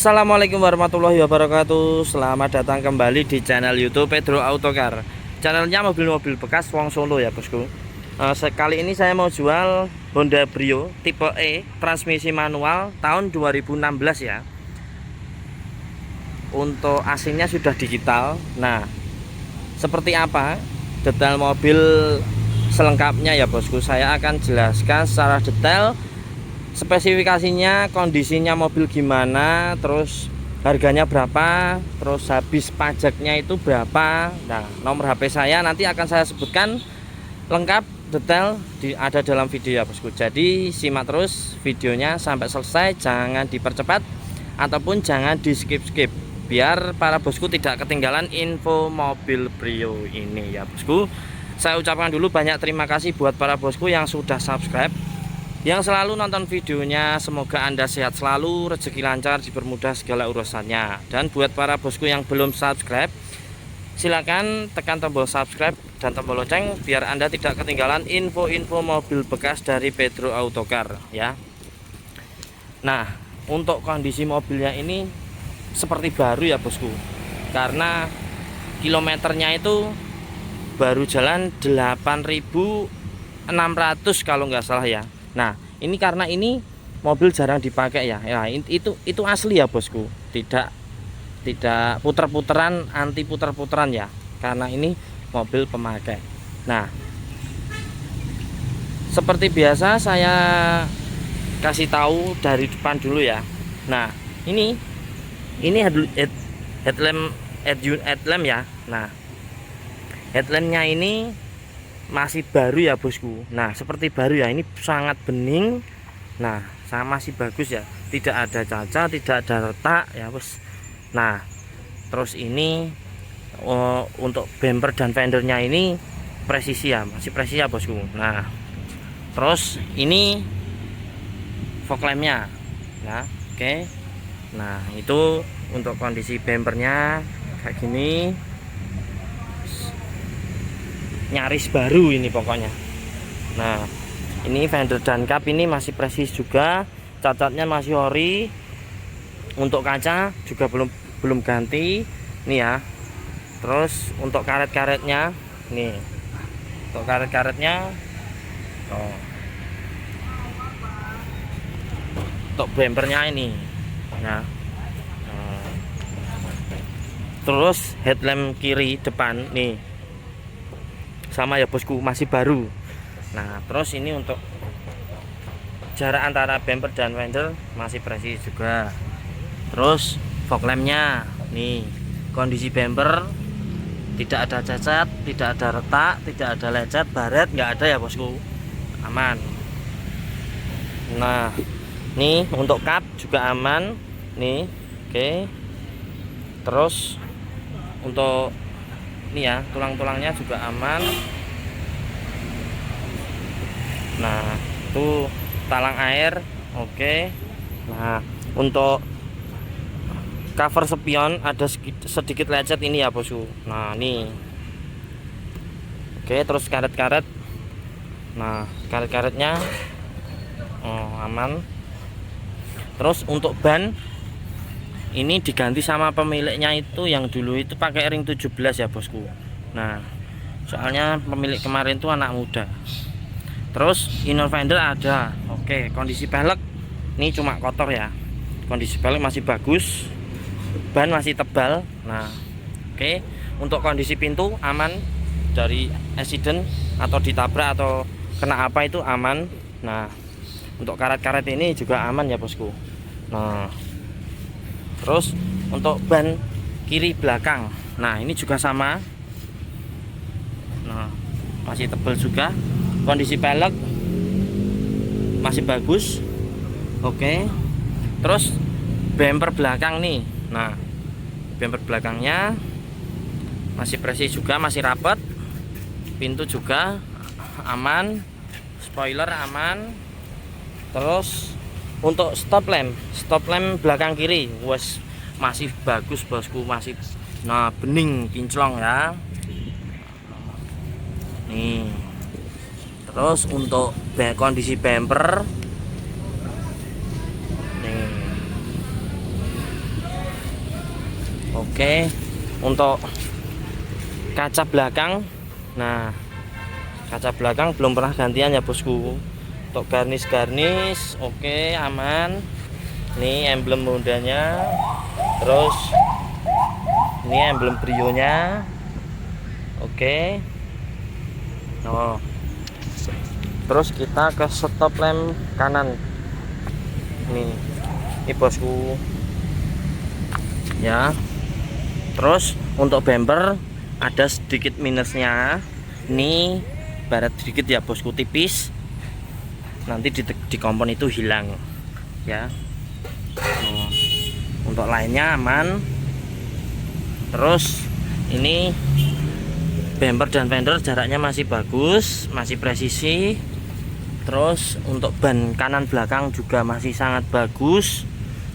Assalamualaikum warahmatullahi wabarakatuh. Selamat datang kembali di channel YouTube Pedro Autocar. Channelnya mobil-mobil bekas Wong Solo ya bosku. Sekali ini saya mau jual Honda Brio tipe E transmisi manual tahun 2016 ya. Untuk AC-nya sudah digital. Nah, seperti apa detail mobil selengkapnya ya bosku, saya akan jelaskan secara detail. Spesifikasinya, kondisinya mobil gimana, terus harganya berapa, terus habis pajaknya itu berapa. Nah, nomor HP saya nanti akan saya sebutkan lengkap detail ada dalam video ya bosku. Jadi simak terus videonya sampai selesai, jangan dipercepat ataupun jangan di skip-skip, biar para bosku tidak ketinggalan info mobil Brio ini ya bosku. Saya ucapkan dulu banyak terima kasih buat para bosku yang sudah subscribe, yang selalu nonton videonya. Semoga Anda sehat selalu, rezeki lancar, dipermudah segala urusannya. Dan buat para bosku yang belum subscribe, silakan tekan tombol subscribe dan tombol lonceng biar Anda tidak ketinggalan info-info mobil bekas dari Pedro Autocar ya. Nah, untuk kondisi mobilnya ini seperti baru ya bosku, karena kilometernya itu baru jalan 8.600 kalau nggak salah ya. Nah, ini karena ini mobil jarang dipakai ya. Ya, itu asli ya bosku. Tidak puter-puteran, anti puter-puteran ya. Karena ini mobil pemakai. Nah, seperti biasa saya kasih tahu dari depan dulu ya. Nah, ini headlamp ya. Nah, headlampnya ini masih baru ya bosku. Nah, seperti baru ya, ini sangat bening. Nah, masih bagus ya, tidak ada cacat, tidak ada retak ya bos. Nah, terus ini untuk bumper dan fendernya ini presisi ya, masih presisi ya bosku. Nah, terus ini fog lampnya ya, oke. Nah, itu untuk kondisi bumpernya kayak gini, nyaris baru ini pokoknya. Nah, ini fender dan kap ini masih presis juga, cacatnya masih ori. Untuk kaca juga belum ganti nih ya. Terus untuk karet-karetnya nih, untuk karet-karetnya untuk bumpernya ini nah. Terus headlamp kiri depan nih sama ya bosku, masih baru. Nah, terus ini untuk jarak antara bumper dan fender masih presis juga. Terus fog lampnya nih, kondisi bumper tidak ada cacat, tidak ada retak, tidak ada lecet, baret, nggak ada ya bosku, aman. Nah, nih untuk kap juga aman nih, oke. Terus untuk ini ya, tulang-tulangnya juga aman. Nah, itu talang air, oke. Nah, untuk cover spion ada sedikit lecet ini ya bosku. Nah, ini oke. Terus karet-karet, nah karet-karetnya aman. Terus untuk ban ini diganti sama pemiliknya, itu yang dulu itu pakai ring 17 ya bosku. Nah, soalnya pemilik kemarin itu anak muda. Terus inner fender ada, oke. Kondisi pelek ini cuma kotor ya, kondisi pelek masih bagus, ban masih tebal. Nah, oke. Untuk kondisi pintu aman dari accident atau ditabrak atau kena apa itu aman. Nah, untuk karet-karet ini juga aman ya bosku. Nah, terus untuk ban kiri belakang, nah ini juga sama. Nah, masih tebal juga, kondisi pelek masih bagus, oke. Terus bumper belakang nih, nah bumper belakangnya masih presis juga, masih rapat. Pintu juga aman, spoiler aman. Terus untuk stop lamp belakang kiri wes masih bagus bosku, masih bening kinclong ya nih. Terus untuk kondisi bumper nih, Oke, untuk kaca belakang, nah kaca belakang belum pernah gantian ya bosku. Untuk garnis oke, aman. Ini emblem Hondanya, terus ini emblem Brio-nya, oke. Oh, terus kita ke stop lamp kanan ini bosku ya. Terus untuk bumper ada sedikit minusnya, ini baret sedikit ya bosku, tipis, nanti di kompon itu hilang ya. Untuk lainnya aman. Terus ini bumper dan fender jaraknya masih bagus, masih presisi. Terus untuk ban kanan belakang juga masih sangat bagus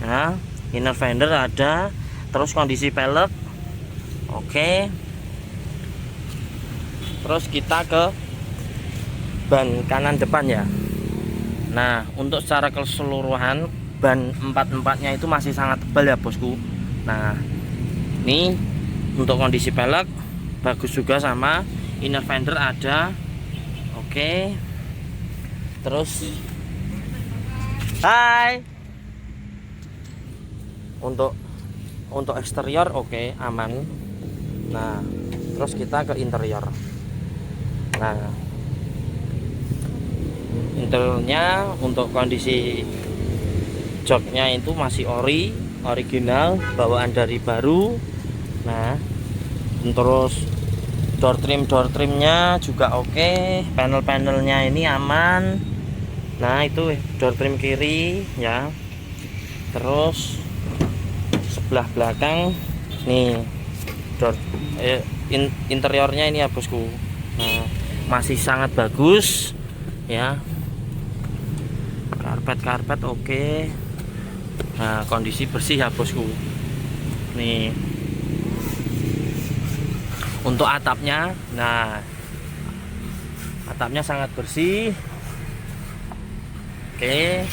ya. Inner fender ada. Terus kondisi pelek oke. Terus kita ke ban kanan depan ya. Nah, untuk secara keseluruhan ban empat-empatnya itu masih sangat tebal ya bosku. Nah, ini untuk kondisi pelek bagus juga, sama inner fender ada oke. Terus hai, untuk eksterior oke, aman. Nah, terus kita ke interior. Nah, interiornya untuk kondisi joknya itu masih original, bawaan dari baru. Nah, terus door trimnya juga oke. Panelnya ini aman. Nah, itu door trim kiri ya. Terus sebelah belakang nih interiornya ini ya bosku. Nah, masih sangat bagus ya. Karpet oke. Nah, kondisi bersih ya bosku. Nih untuk atapnya, nah atapnya sangat bersih oke.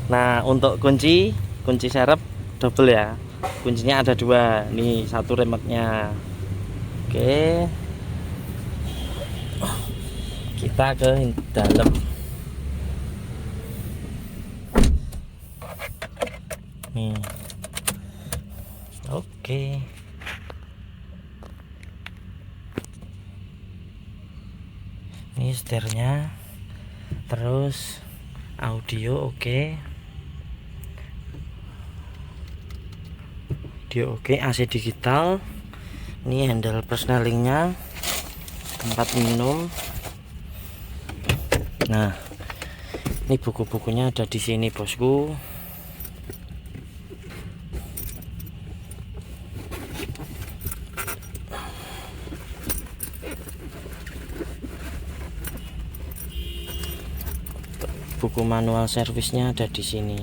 Nah, untuk kunci serep double ya. Kuncinya ada dua nih, satu remote-nya oke. Kita ke dalam nih oke. Ini setirnya, terus audio oke. AC digital. Ini handle persnelingnya, tempat minum. Nah, ini buku-bukunya ada di sini bosku. Buku manual servisnya ada di sini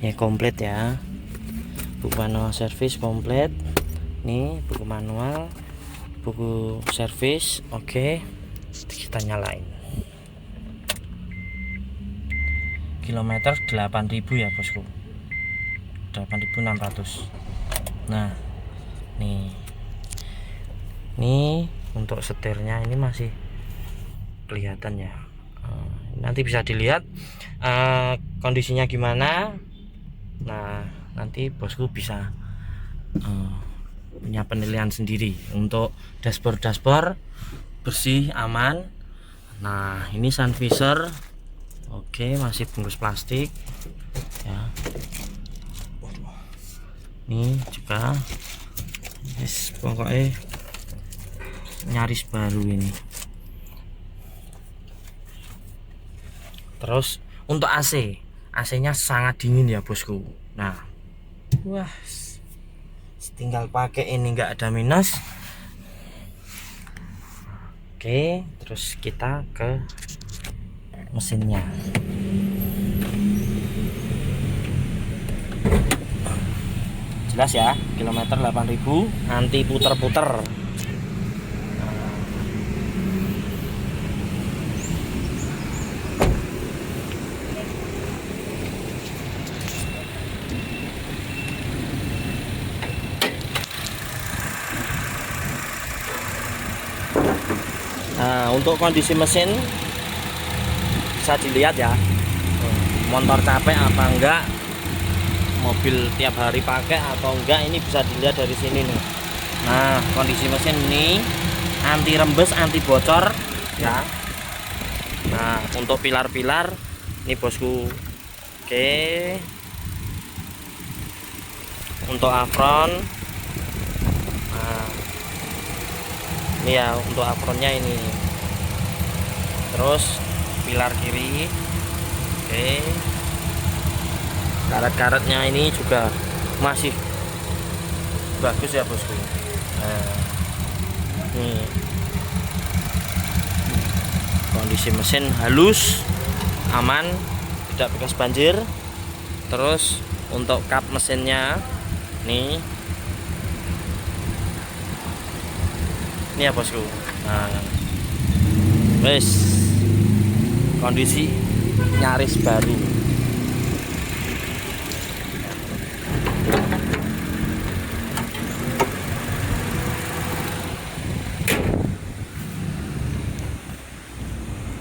ya, komplit ya. Buku manual servis komplit. Nih buku manual, buku servis oke. Kita nyalain. Kilometer 8.000 ya bosku, 8.600. Nah, nih untuk setirnya ini masih kelihatan ya. Nanti bisa dilihat kondisinya gimana. Nah, nanti bosku bisa punya penilaian sendiri. Untuk dashboard bersih, aman. Nah, ini sun visor oke, masih bungkus plastik ya. Ini juga pokoknya nyaris baru ini. Terus untuk AC-nya sangat dingin ya bosku. Nah, wah, tinggal pakai ini, nggak ada minus. Oke, terus kita ke mesinnya. Jelas ya, kilometer 8.000, anti puter-puter. Nah, untuk kondisi mesin bisa dilihat ya, motor capek apa enggak, mobil tiap hari pakai atau enggak, ini bisa dilihat dari sini nih. Nah, kondisi mesin ini anti rembes, anti bocor ya. Nah, untuk pilar-pilar ini bosku. Oke, untuk apron, nah ini ya untuk apronnya ini. Terus pilar kiri, oke, karet-karetnya ini juga masih bagus ya bosku. Nah, ini kondisi mesin halus, aman, tidak bekas banjir. Terus untuk kap mesinnya nih, ini ya bosku. Nah, wes kondisi nyaris baru.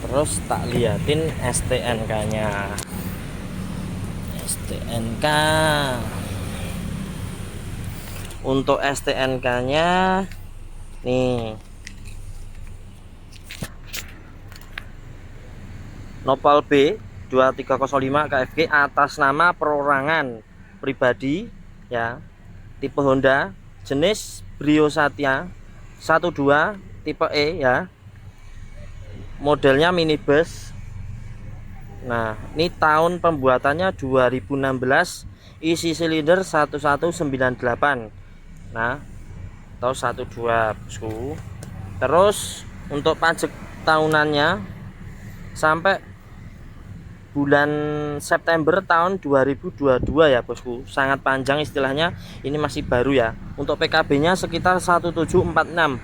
Terus tak liatin STNK-nya. STNK. Untuk STNK-nya nih, Nopal B 2305 KFG atas nama perorangan pribadi ya, tipe Honda, jenis Brio Satya 12 tipe E ya, modelnya minibus. Nah, ini tahun pembuatannya 2016, isi silinder 1198. Nah, atau 12 bosku. Terus untuk pajak tahunannya sampai bulan September tahun 2022 ya bosku. Sangat panjang istilahnya, ini masih baru ya. Untuk PKB-nya sekitar 1746,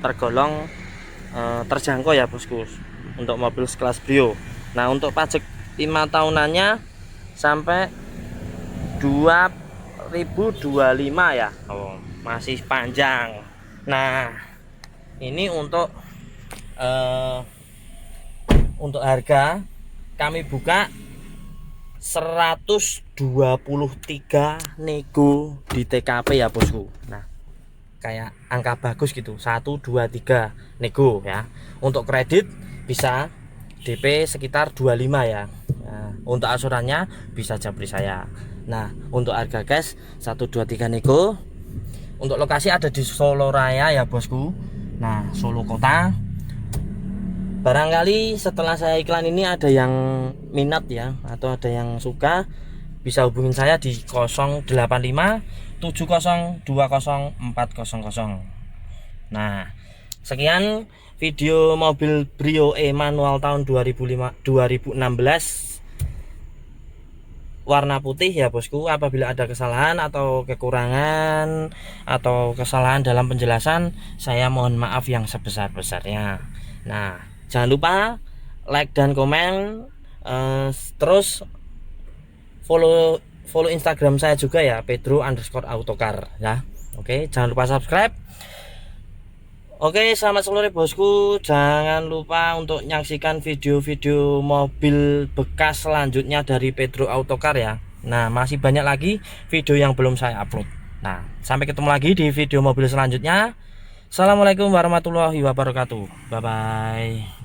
tergolong terjangkau ya bosku untuk mobil sekelas Brio. Nah, untuk pajak 5 tahunannya sampai 2025 ya. Oh, masih panjang. Nah, ini untuk harga kami buka 123 nego di TKP ya bosku. Nah, kayak angka bagus gitu, 123 nego ya. Untuk kredit bisa DP sekitar 25 ya. Nah, untuk asurannya bisa japri saya. Nah, untuk harga cash 123 nego. Untuk lokasi ada di Solo Raya ya bosku. Nah, Solo Kota. Barangkali setelah saya iklan ini ada yang minat ya, atau ada yang suka, bisa hubungin saya di 085 70 20 400. Nah, sekian video mobil Brio E manual tahun 2016 warna putih ya bosku. Apabila ada kesalahan atau kekurangan atau kesalahan dalam penjelasan, saya mohon maaf yang sebesar-besarnya. Nah, jangan lupa like dan komen, terus follow Instagram saya juga ya, Pedro_Autocar ya. Oke, jangan lupa subscribe. Oke, selamat sore bosku. Jangan lupa untuk menyaksikan video-video mobil bekas selanjutnya dari Pedro Autocar ya. Nah, masih banyak lagi video yang belum saya upload. Nah, sampai ketemu lagi di video mobil selanjutnya. Assalamualaikum warahmatullahi wabarakatuh. Bye bye.